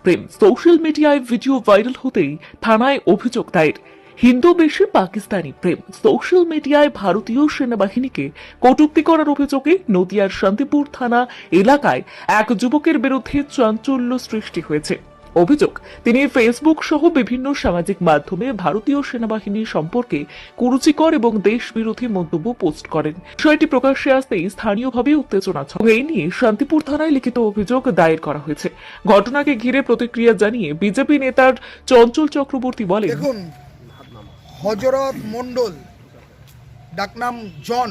প্রেম social মিডিয়ায় video viral হতেই থানায় অভিযোগ দায়ের। হিন্দু বেশে পাকিস্তানি প্রেম সোশ্যাল মিডিয়ায় ভারতীয় সেনাবাহিনীকে কটূক্তি করার অভিযোগে নদিয়ার শান্তিপুর থানা এলাকায় এক যুবকের বিরুদ্ধে চাঞ্চল্য সৃষ্টি হয়েছে। অভিযোগ, তিনি ফেসবুক সহ বিভিন্ন সামাজিক মাধ্যমে ভারতীয় সেনাবাহিনী সম্পর্কে কুরুচিকর এবং দেশ বিরোধী মন্তব্য পোস্ট করেন। বিষয়টি প্রকাশ্যে আসতেই স্থানীয়ভাবে উত্তেজনা ছড়ায়। এই নিয়ে শান্তিপুর থানায় লিখিত অভিযোগ দায়ের করা হয়েছে। ঘটনাকে ঘিরে প্রতিক্রিয়া জানিয়ে বিজেপি নেতার চঞ্চল চক্রবর্তী বলেন, দেখুন, হযরত মণ্ডল, ডাকনাম জন,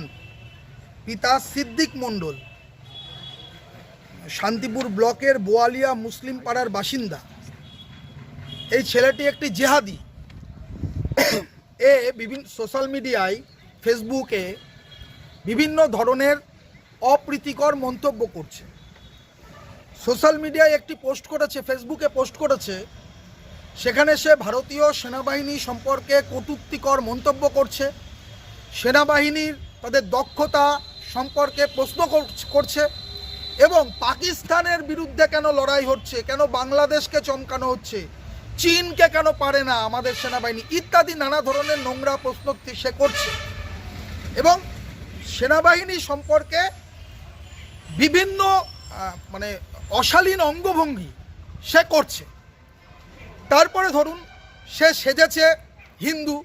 পিতা সিদ্দিক মণ্ডল, শান্তিপুর ব্লকের বোয়ালিয়া মুসলিম পাড়ার বাসিন্দা। এই ছেলেটি একটি জেহাদি। এ বিভিন্ন সোশ্যাল মিডিয়ায়, ফেসবুকে বিভিন্ন ধরনের অপ্রীতিকর মন্তব্য করছে। সোশ্যাল মিডিয়ায় একটি পোস্ট করেছে, ফেসবুকে পোস্ট করেছে, সেখানে সে ভারতীয় সেনাবাহিনী সম্পর্কে কটূক্তিকর মন্তব্য করছে, সেনাবাহিনীর তাদের দক্ষতা সম্পর্কে প্রশ্ন করছে এবং পাকিস্তানের বিরুদ্ধে কেন লড়াই হচ্ছে, কেন বাংলাদেশকে চমকানো হচ্ছে, চীনকে কেন পারে না আমাদের সেনাবাহিনী, ইত্যাদি নানা ধরনের নোংরা প্রশ্ন সে করছে এবং সেনাবাহিনী সম্পর্কে বিভিন্ন অশালীন অঙ্গভঙ্গি সে করছে। তারপরে ধরুন, সে সেজেছে হিন্দু,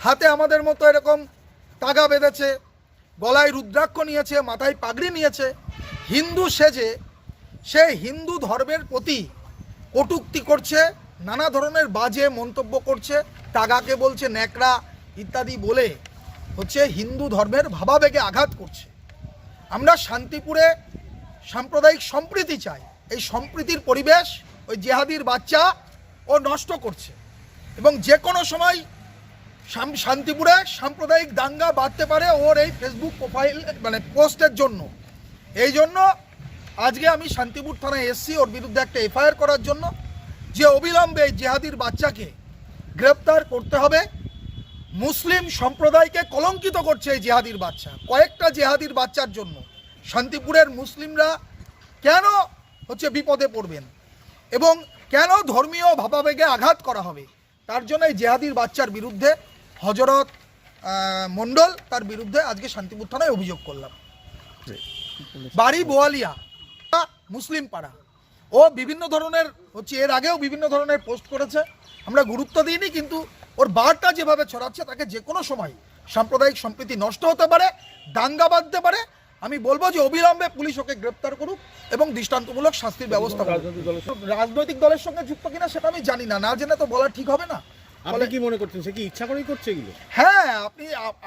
হাতে আমাদের মতো এরকম তাগা বেঁধেছে, গলায় রুদ্রাক্ষ নিয়েছে, মাথায় পাগড়ি নিয়েছে, হিন্দু সেজে সে হিন্দু ধর্মের প্রতি কটূক্তি করছে, নানা ধরনের বাজে মন্তব্য করছে, তাগাকে বলছে ন্যাকড়া ইত্যাদি বলে হচ্ছে হিন্দু ধর্মের ভাবাবেগে আঘাত করছে। আমরা শান্তিপুরে সাম্প্রদায়িক সম্প্রীতি চাই, এই সম্প্রীতির পরিবেশ ওই জেহাদির বাচ্চা ও নষ্ট করছে এবং যে কোনো সময় শান্তিপুরে সাম্প্রদায়িক দাঙ্গা বাঁধতে পারে ওর এই ফেসবুক প্রোফাইল পোস্টের জন্য। এই জন্য আজকে আমি শান্তিপুর থানায় এসছি ওর বিরুদ্ধে একটা এফআইআর করার জন্য, যে অবিলম্বে এই জেহাদির বাচ্চাকে গ্রেপ্তার করতে হবে। মুসলিম সম্প্রদায়কে কলঙ্কিত করছে এই জেহাদির বাচ্চা। কয়েকটা জেহাদির বাচ্চার জন্য শান্তিপুরের মুসলিমরা কেন বিপদে পড়বেন এবং কেন ধর্মীয় ভাবাবেগে আঘাত করা হবে, তার জন্য এই জেহাদির বাচ্চার বিরুদ্ধে হযরত মণ্ডল তার বিরুদ্ধে আজকে শান্তিপুর থানায় অভিযোগ করলাম। বাড়ি বোয়ালিয়া মুসলিম পাড়া। ও বিভিন্ন ধরনের এর আগেও বিভিন্ন ধরনের পোস্ট করেছে, আমরা গুরুত্ব দিইনি, কিন্তু ওর বার্তা যেভাবে ছড়াচ্ছে তাকে যে কোনো সময় সাম্প্রদায়িক সম্প্রীতি নষ্ট হতে পারে, দাঙ্গা বাঁধতে পারে। আমি বলবো যে অবিলম্বে পুলিশ ওকে গ্রেপ্তার করুক এবং দৃষ্টান্তমূলক শাস্তির ব্যবস্থা করুক। রাজনৈতিক দলের সঙ্গে যুক্ত কিনা সেটা আমি জানি না, না জেনে তো বলা ঠিক হবে না। আপনি কি মনে করছেন সে কি ইচ্ছা করেই করছে এগুলো? হ্যাঁ,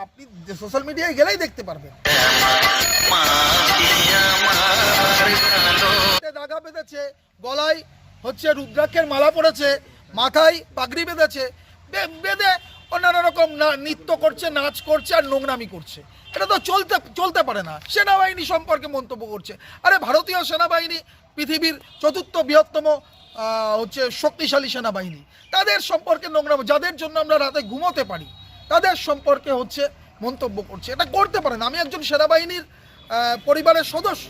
আপনি সোশ্যাল মিডিয়ায় গেলেই দেখতে পারবেন। দাগা বেঁধেছে, গলায় রুদ্রাক্ষের মালা পড়েছে, মাথায় পাগড়ি বেঁধেছে, বেঁধে নানা রকম নৃত্য করছে, নাচ করছে আর নোংরামি করছে। এটা তো চলতে পারে না। সেনাবাহিনী সম্পর্কে মন্তব্য করছে। আরে ভারতীয় সেনাবাহিনী পৃথিবীর চতুর্থ বৃহত্তম শক্তিশালী সেনাবাহিনী, তাদের সম্পর্কে নোংরামি, যাদের জন্য আমরা রাতে ঘুমোতে পারি, তাদের সম্পর্কে মন্তব্য করছে। এটা করতে পারে না। আমি একজন সেনাবাহিনীর পরিবারের সদস্য,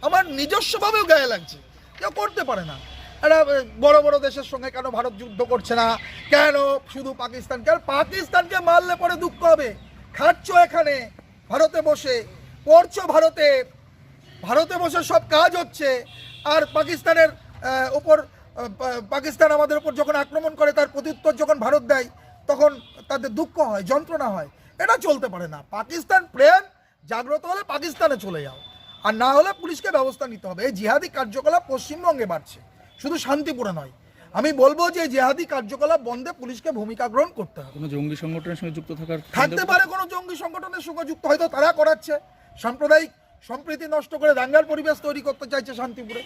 আমার নিজস্বভাবেও গায়ে লাগছে, কেউ করতে পারে না। এটা বড় বড় দেশের সঙ্গে কেন ভারত যুদ্ধ করছে না, কেন শুধু পাকিস্তান, কেন পাকিস্তানকে মারলে পরে দুঃখ হবে? খাচ্ছ এখানে ভারতে বসে, পড়ছো ভারতে বসে সব কাজ হচ্ছে, আর পাকিস্তানের ওপর পাকিস্তান আমাদের ওপর যখন আক্রমণ করে তার প্রত্যুত্তর যখন ভারত দেয় তখন তাদের দুঃখ হয়, যন্ত্রণা হয়। এটা চলতে পারে না। পাকিস্তান প্রেম জাগ্রত হলে পাকিস্তানে চলে যাও, আর না হলে পুলিশকে ব্যবস্থা নিতে হবে। এই জিহাদি কার্যকলাপ পশ্চিমবঙ্গে বাড়ছে, শুধু শান্তিপুরে নয়। আমি বলবো যে জিহাদি কার্যকলাপ বন্ধে পুলিশকে ভূমিকা গ্রহণ করতে হবে। কোনো জঙ্গি সংগঠনের সঙ্গে যুক্ত থাকতে পারে, কোনো জঙ্গি সংগঠনের সঙ্গে যুক্ত, হয়তো তারা করাচ্ছে, সাম্প্রদায়িক সম্প্রীতি নষ্ট করে দাঙ্গার পরিবেশ তৈরি করতে চাইছে শান্তিপুরে।